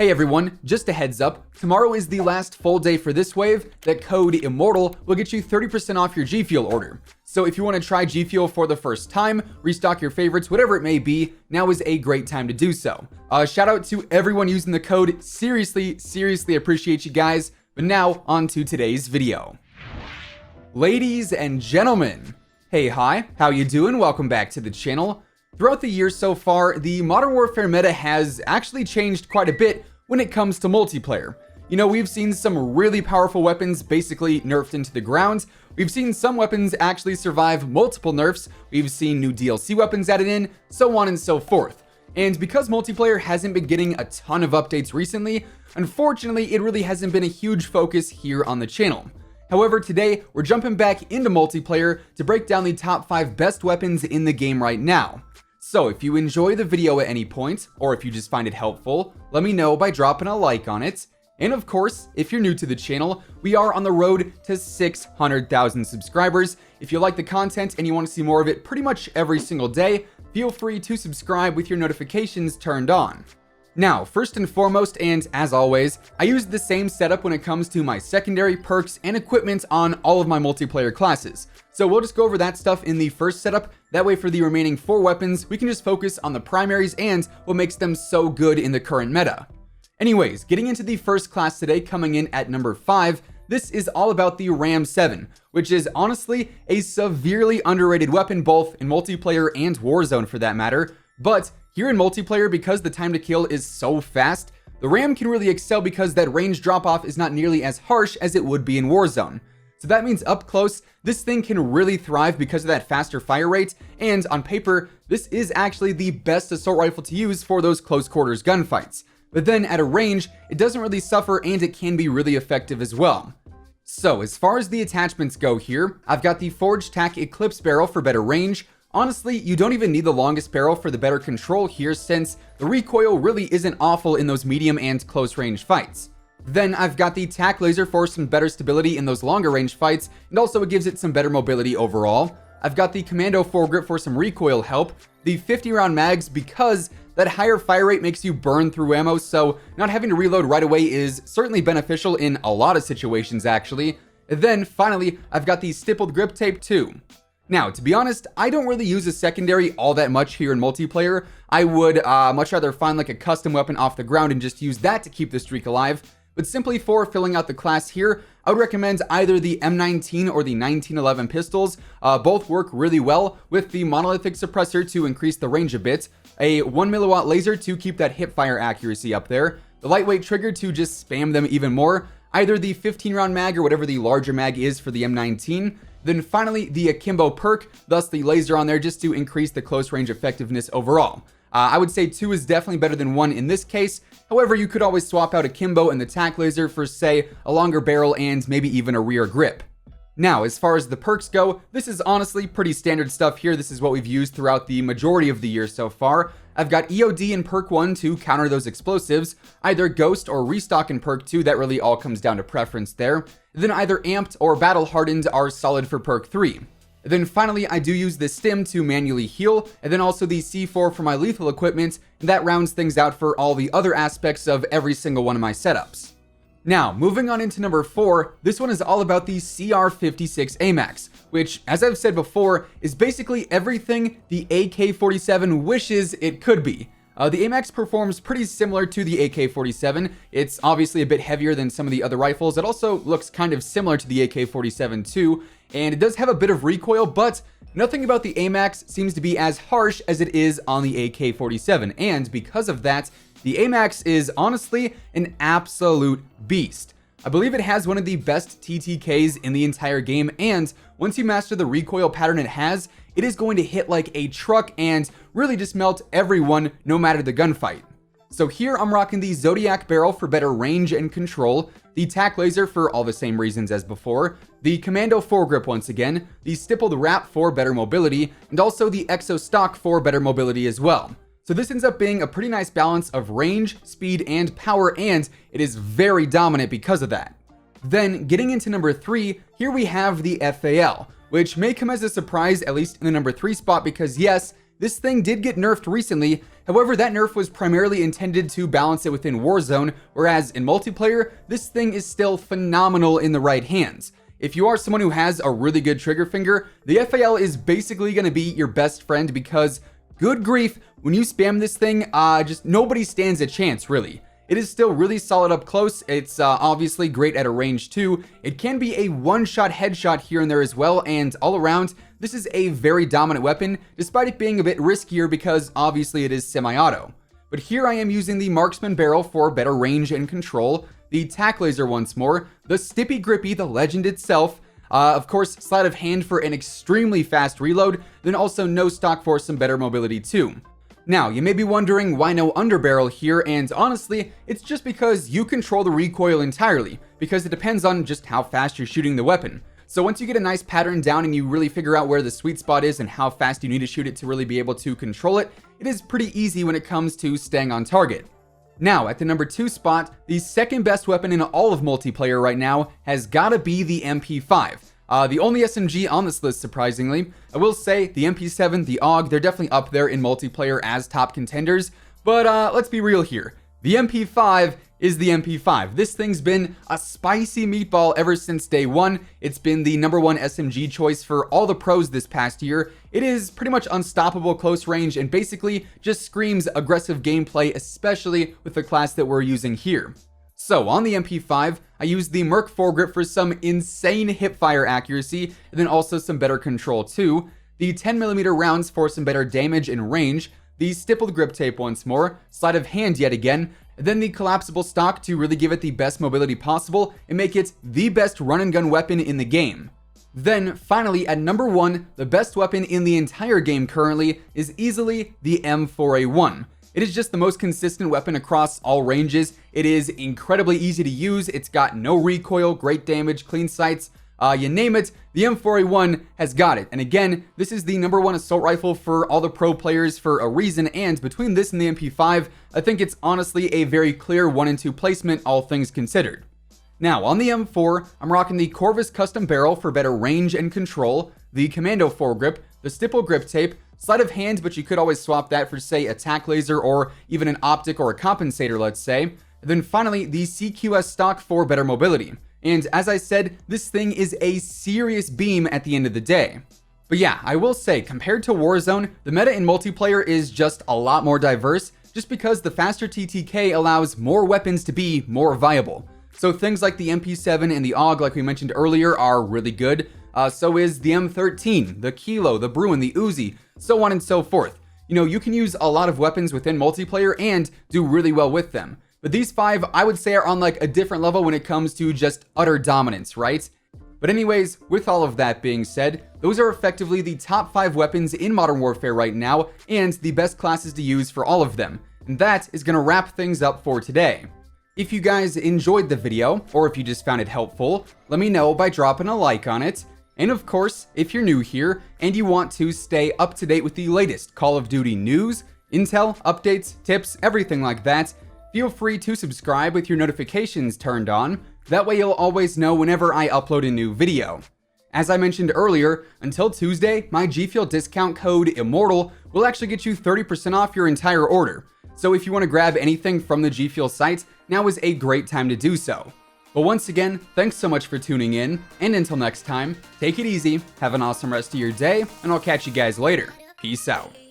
Hey everyone, just a heads up, tomorrow is the last full day for this wave that COD MW will get you 30% off your G Fuel order. So if you want to try G Fuel for the first time, restock your favorites, whatever it may be, now is a great time to do so. Shout out to everyone using the code, seriously appreciate you guys. But now, on to today's video. Ladies and gentlemen, hey hi, how you doing? Welcome back to the channel. Throughout the year so far, the Modern Warfare meta has actually changed quite a bit when it comes to multiplayer. You know, we've seen some really powerful weapons basically nerfed into the ground. We've seen some weapons actually survive multiple nerfs. We've seen new DLC weapons added in, so on and so forth. And because multiplayer hasn't been getting a ton of updates recently, unfortunately, it really hasn't been a huge focus here on the channel. However, today, we're jumping back into multiplayer to break down the top 5 best weapons in the game right now. So if you enjoy the video at any point, or if you just find it helpful, let me know by dropping a like on it. And of course, if you're new to the channel, we are on the road to 600,000 subscribers. If you like the content and you want to see more of it pretty much every single day, feel free to subscribe with your notifications turned on. Now, first and foremost, and as always, I use the same setup when it comes to my secondary, perks, and equipment on all of my multiplayer classes. So we'll just go over that stuff in the first setup. That way for the remaining 4 weapons, we can just focus on the primaries and what makes them so good in the current meta. Anyways, getting into the first class today, coming in at number 5, this is all about the Ram 7, which is honestly a severely underrated weapon both in multiplayer and Warzone for that matter. But here in multiplayer, because the time to kill is so fast, the Ram can really excel because that range drop-off is not nearly as harsh as it would be in Warzone. So that means up close, this thing can really thrive because of that faster fire rate, and on paper, this is actually the best assault rifle to use for those close quarters gunfights. But then at a range, it doesn't really suffer and it can be really effective as well. So as far as the attachments go here, I've got the Forged Tac Eclipse barrel for better range. Honestly, you don't even need the longest barrel for the better control here since the recoil really isn't awful in those medium and close range fights. Then I've got the Tac Laser for some better stability in those longer range fights, and also it gives it some better mobility overall. I've got the Commando foregrip for some recoil help, the 50 round mags because that higher fire rate makes you burn through ammo, so not having to reload right away is certainly beneficial in a lot of situations actually. And then finally, I've got the stippled grip tape too. Now, to be honest, I don't really use a secondary all that much here in multiplayer. I would much rather find like a custom weapon off the ground and just use that to keep the streak alive. But simply for filling out the class here, I would recommend either the M19 or the 1911 pistols. Both work really well with the monolithic suppressor to increase the range a bit, a 1 milliwatt laser to keep that hip fire accuracy up there, the lightweight trigger to just spam them even more, either the 15 round mag or whatever the larger mag is for the M19, then finally the akimbo perk, thus the laser on there just to increase the close range effectiveness overall. I would say 2 is definitely better than 1 in this case. However, you could always swap out akimbo and the tac laser for say a longer barrel and maybe even a rear grip. Now, as far as the perks go, this is honestly pretty standard stuff here. This is what we've used throughout the majority of the year so far. I've got EOD in perk 1 to counter those explosives, either Ghost or Restock in perk 2, that really all comes down to preference there. Then either Amped or Battle Hardened are solid for perk 3. Then finally, I do use the stim to manually heal, and then also the C4 for my lethal equipment, and that rounds things out for all the other aspects of every single one of my setups. Now, moving on into number 4, this one is all about the Xr-56 Amax, which, as I've said before, is basically everything the AK-47 wishes it could be. The Amax performs pretty similar to the AK-47. It's obviously a bit heavier than some of the other rifles. It also looks kind of similar to the AK-47 too, and it does have a bit of recoil, but nothing about the Amax seems to be as harsh as it is on the AK-47, and because of that, the Amax is honestly an absolute beast. I believe it has one of the best TTKs in the entire game, and once you master the recoil pattern it has, it is going to hit like a truck and really just melt everyone no matter the gunfight. So here I'm rocking the Zodiac barrel for better range and control, the tac laser for all the same reasons as before, the Commando foregrip once again, the stippled wrap for better mobility, and also the Exo stock for better mobility as well. So this ends up being a pretty nice balance of range, speed, and power, and it is very dominant because of that. Then getting into number 3, here we have the FAL, which may come as a surprise, at least in the number 3 spot, because yes, this thing did get nerfed recently. However, that nerf was primarily intended to balance it within Warzone, whereas in multiplayer, this thing is still phenomenal in the right hands. If you are someone who has a really good trigger finger, the FAL is basically going to be your best friend because, good grief, when you spam this thing, just nobody stands a chance, really. It is still really solid up close. It's obviously great at a range too. It can be a one-shot headshot here and there as well, and all around, this is a very dominant weapon, despite it being a bit riskier because obviously it is semi-auto. But here I am using the marksman barrel for better range and control, the tack laser once more, the Stippy Grippy, the legend itself, of course, sleight of hand for an extremely fast reload, then also no stock for some better mobility too. Now, you may be wondering why no underbarrel here, and honestly, it's just because you control the recoil entirely, because it depends on just how fast you're shooting the weapon. So once you get a nice pattern down and you really figure out where the sweet spot is and how fast you need to shoot it to really be able to control it, it is pretty easy when it comes to staying on target. Now, at the number 2 spot, the second best weapon in all of multiplayer right now has gotta be the MP5. The only SMG on this list, surprisingly. I will say the MP7, the AUG, they're definitely up there in multiplayer as top contenders, but let's be real here. The MP5 is the MP5. This thing's been a spicy meatball ever since day one. It's been the number 1 SMG choice for all the pros this past year. It is pretty much unstoppable close range and basically just screams aggressive gameplay, especially with the class that we're using here. So on the MP5, I used the Merc foregrip for some insane hipfire accuracy, and then also some better control too, the 10mm rounds for some better damage and range, the stippled grip tape once more, sleight of hand yet again, and then the collapsible stock to really give it the best mobility possible and make it the best run and gun weapon in the game. Then finally at number 1, the best weapon in the entire game currently is easily the M4A1. It is just the most consistent weapon across all ranges. It is incredibly easy to use. It's got no recoil, great damage, clean sights, you name it, the M4A1 has got it. And again, this is the number 1 assault rifle for all the pro players for a reason, and between this and the MP5, I think it's honestly a very clear 1 and 2 placement, all things considered. Now, on the M4, I'm rocking the Corvus custom barrel for better range and control, the Commando foregrip, the stipple grip tape, sleight of hand, but you could always swap that for, say, a tack laser or even an optic or a compensator, let's say. And then finally, the CQS stock for better mobility. And as I said, this thing is a serious beam at the end of the day. But yeah, I will say, compared to Warzone, the meta in multiplayer is just a lot more diverse, just because the faster TTK allows more weapons to be more viable. So things like the MP7 and the AUG, like we mentioned earlier, are really good. So is the M13, the Kilo, the Bruin, the Uzi, so on and so forth. You know, you can use a lot of weapons within multiplayer and do really well with them. But these 5, I would say, are on like a different level when it comes to just utter dominance, right? But anyways, with all of that being said, those are effectively the top 5 weapons in Modern Warfare right now, and the best classes to use for all of them. And that is gonna wrap things up for today. If you guys enjoyed the video, or if you just found it helpful, let me know by dropping a like on it. And of course, if you're new here and you want to stay up to date with the latest Call of Duty news, intel, updates, tips, everything like that, feel free to subscribe with your notifications turned on. That way you'll always know whenever I upload a new video. As I mentioned earlier, until Tuesday, my G Fuel discount code WHosImmortal will actually get you 30% off your entire order. So if you want to grab anything from the G Fuel site, now is a great time to do so. But once again, thanks so much for tuning in, and until next time, take it easy, have an awesome rest of your day, and I'll catch you guys later. Peace out.